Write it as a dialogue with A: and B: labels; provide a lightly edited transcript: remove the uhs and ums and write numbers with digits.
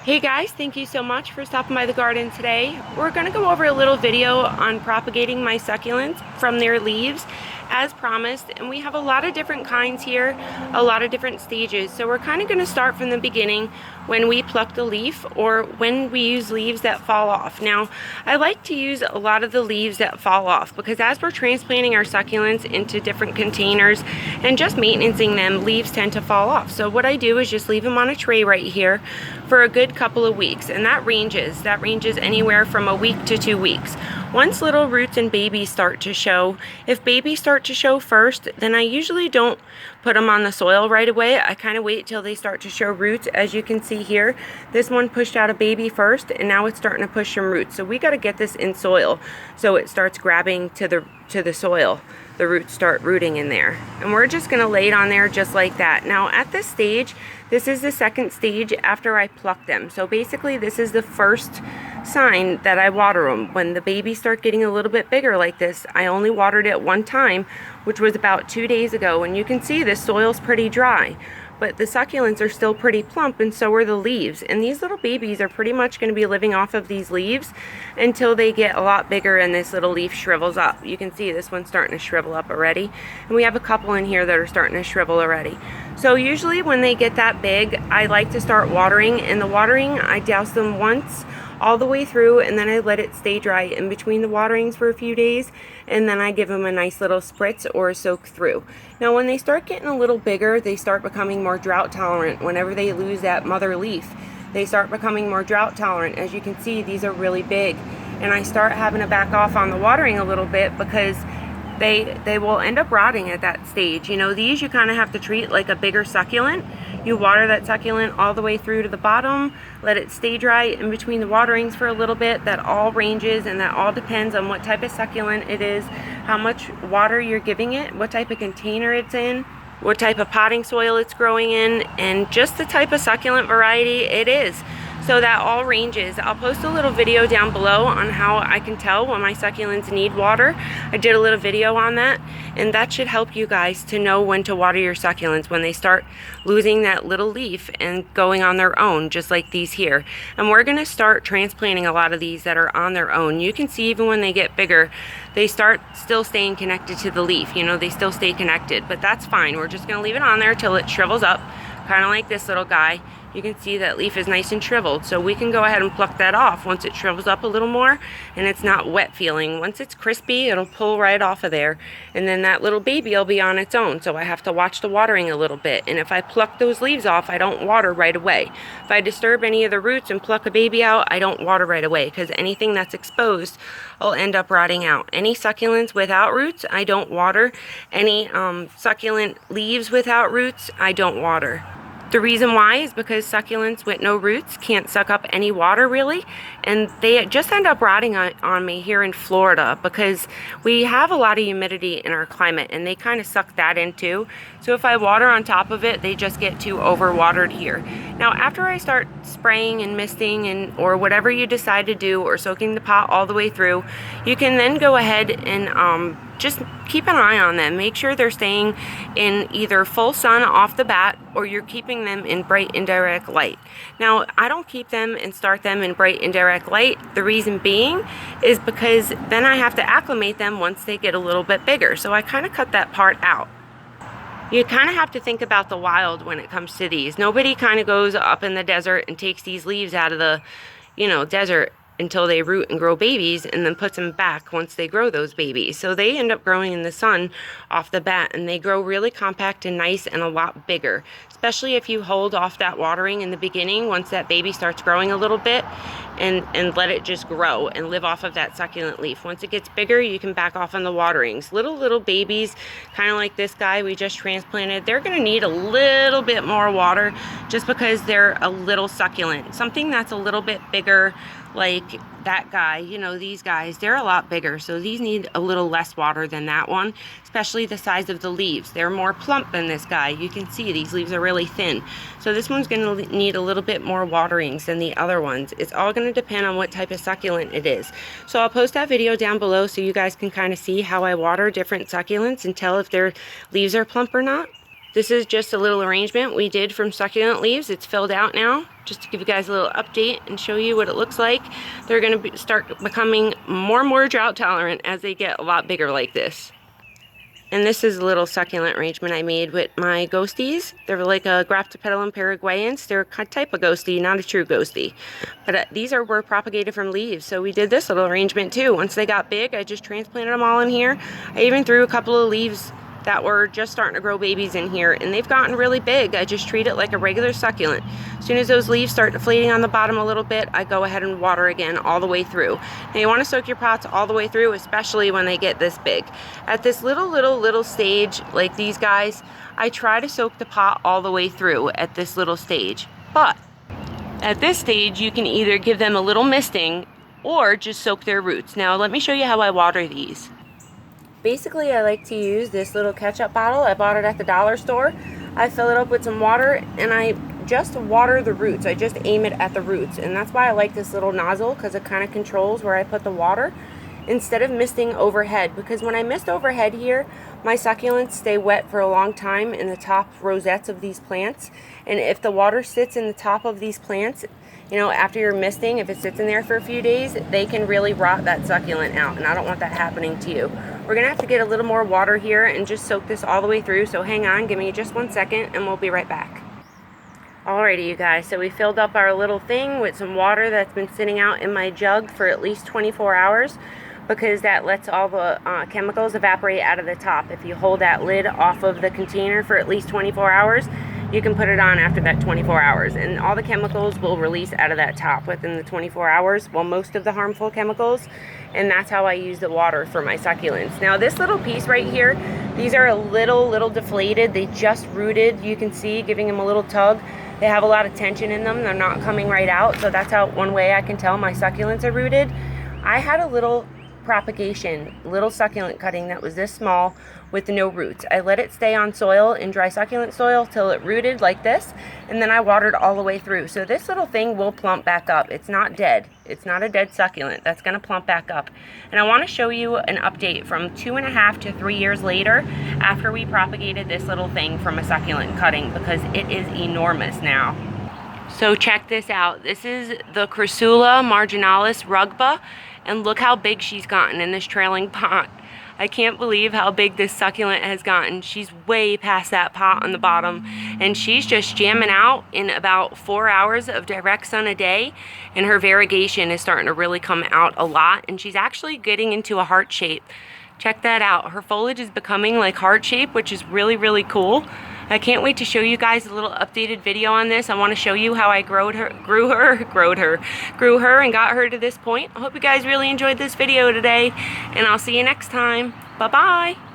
A: Hey guys, thank you so much for stopping by the garden today. We're going to go over a little video on propagating my succulents from their leaves as promised, and we have a lot of different kinds here, a lot of different stages. So we're kind of going to start from the beginning when we pluck the leaf or when we use leaves that fall off. Now, I like to use a lot of the leaves that fall off because as we're transplanting our succulents into different containers and just maintaining them, leaves tend to fall off. So what I do is just leave them on a tray right here for a good couple of weeks, and that ranges anywhere from a week to 2 weeks. Once little roots and babies start to show, if babies start to show first, then I usually don't put them on the soil right away. I kind of wait till they start to show roots. As you can see here, this one pushed out a baby first, and now it's starting to push some roots. So we got to get this in soil so it starts grabbing to the soil. The roots start rooting in there, and we're just going to lay it on there just like that. Now at this stage, this is the second stage after I pluck them. So basically this is the first sign that I water them. When the babies start getting a little bit bigger like this, I only watered it one time, which was about 2 days ago, and you can see the soil's pretty dry. But the succulents are still pretty plump, and so are the leaves. And these little babies are pretty much going to be living off of these leaves until they get a lot bigger and this little leaf shrivels up. You can see this one's starting to shrivel up already. And we have a couple in here that are starting to shrivel already. So usually when they get that big, I like to start watering. And the watering, I douse them once all the way through, and then I let it stay dry in between the waterings for a few days, and then I give them a nice little spritz or a soak through. Now when they start getting a little bigger, they start becoming more drought tolerant. Whenever they lose that mother leaf, they start becoming more drought tolerant. As you can see, these are really big, and I start having to back off on the watering a little bit because they will end up rotting at that stage. You know, these you kind of have to treat like a bigger succulent. You water that succulent all the way through to the bottom, let it stay dry in between the waterings for a little bit. That all ranges, and that all depends on what type of succulent it is, how much water you're giving it, what type of container it's in, what type of potting soil it's growing in, and just the type of succulent variety it is. So that all ranges. I'll post a little video down below on how I can tell when my succulents need water. I did a little video on that, and that should help you guys to know when to water your succulents when they start losing that little leaf and going on their own, just like these here. And we're going to start transplanting a lot of these that are on their own. You can see even when they get bigger, they start still staying connected to the leaf. You know, they still stay connected, but that's fine. We're just going to leave it on there till it shrivels up, kind of like this little guy. You can see that leaf is nice and shriveled, so we can go ahead and pluck that off once it shrivels up a little more and it's not wet feeling. Once it's crispy, it'll pull right off of there, and then that little baby will be on its own. So I have to watch the watering a little bit, and if I pluck those leaves off, I don't water right away. If I disturb any of the roots and pluck a baby out, I don't water right away because anything that's exposed will end up rotting out. Any succulents without roots, I don't water. Any succulent leaves without roots, I don't water. The reason why is because succulents with no roots can't suck up any water really, and they just end up rotting on me here in Florida because we have a lot of humidity in our climate, and they kind of suck that in too. So if I water on top of it, they just get too overwatered here. Now after I start spraying and misting or whatever you decide to do, or soaking the pot all the way through, you can then go ahead and just keep an eye on them. Make sure they're staying in either full sun off the bat, or you're keeping them in bright indirect light. Now, I don't keep them and start them in bright indirect light. The reason being is because then I have to acclimate them once they get a little bit bigger. So I kind of cut that part out. You kind of have to think about the wild when it comes to these. Nobody kind of goes up in the desert and takes these leaves out of the, desert until they root and grow babies, and then puts them back once they grow those babies. So they end up growing in the sun off the bat, and they grow really compact and nice and a lot bigger, especially if you hold off that watering in the beginning once that baby starts growing a little bit, and let it just grow and live off of that succulent leaf. Once it gets bigger, you can back off on the waterings. Little babies, kind of like this guy we just transplanted, they're going to need a little bit more water just because they're a little succulent. Something that's a little bit bigger, like that guy, these guys, they're a lot bigger, so these need a little less water than that one, especially the size of the leaves. They're more plump than this guy. You can see these leaves are really thin, so this one's going to need a little bit more waterings than the other ones. It's all going to depend on what type of succulent it is. So I'll post that video down below so you guys can kind of see how I water different succulents and tell if their leaves are plump or not. This is just a little arrangement we did from succulent leaves. It's filled out now, just to give you guys a little update and show you what it looks like. They're going to start becoming more and more drought tolerant as they get a lot bigger like this. And this is a little succulent arrangement I made with my ghosties. They're like a Graptopedilum paraguayans. They're a type of ghostie, not a true ghostie. But these were propagated from leaves, so we did this little arrangement too. Once they got big, I just transplanted them all in here. I even threw a couple of leaves that were just starting to grow babies in here, and they've gotten really big. I just treat it like a regular succulent. As soon as those leaves start deflating on the bottom a little bit, I go ahead and water again all the way through. Now you want to soak your pots all the way through, especially when they get this big. At this little stage, like these guys, I try to soak the pot all the way through at this little stage. But at this stage, you can either give them a little misting or just soak their roots. Now let me show you how I water these. Basically, I like to use this little ketchup bottle. I bought it at the dollar store. I fill it up with some water and I just water the roots. I just aim it at the roots, and that's why I like this little nozzle, because it kind of controls where I put the water instead of misting overhead. Because when I mist overhead here, my succulents stay wet for a long time in the top rosettes of these plants, and if the water sits in the top of these plants, you know, after you're misting, if it sits in there for a few days, they can really rot that succulent out, and I don't want that happening to you. We're gonna have to get a little more water here and just soak this all the way through, so hang on, give me just 1 second and we'll be right back. Alrighty, you guys, so we filled up our little thing with some water that's been sitting out in my jug for at least 24 hours, because that lets all the chemicals evaporate out of the top. If you hold that lid off of the container for at least 24 hours, you can put it on after that 24 hours, and all the chemicals will release out of that top within the 24 hours, well, most of the harmful chemicals, and that's how I use the water for my succulents. Now this little piece right here, these are a little deflated. They just rooted, you can see, giving them a little tug. They have a lot of tension in them. They're not coming right out, so that's how one way I can tell my succulents are rooted. I had a little propagation, little succulent cutting that was this small with no roots. I let it stay on soil, in dry succulent soil, till it rooted like this, and then I watered all the way through. So this little thing will plump back up. It's not dead. It's not a dead succulent. That's going to plump back up. And I want to show you an update from 2.5 to 3 years later after we propagated this little thing from a succulent cutting, because it is enormous now. So check this out. This is the Crassula marginalis rugba, and look how big she's gotten in this trailing pot. I can't believe how big this succulent has gotten. She's way past that pot on the bottom, and she's just jamming out in about 4 hours of direct sun a day, and her variegation is starting to really come out a lot, and she's actually getting into a heart shape. Check that out. Her foliage is becoming like heart shape, which is really cool. I can't wait to show you guys a little updated video on this. I want to show you how I grew her and got her to this point. I hope you guys really enjoyed this video today, and I'll see you next time. Bye-bye.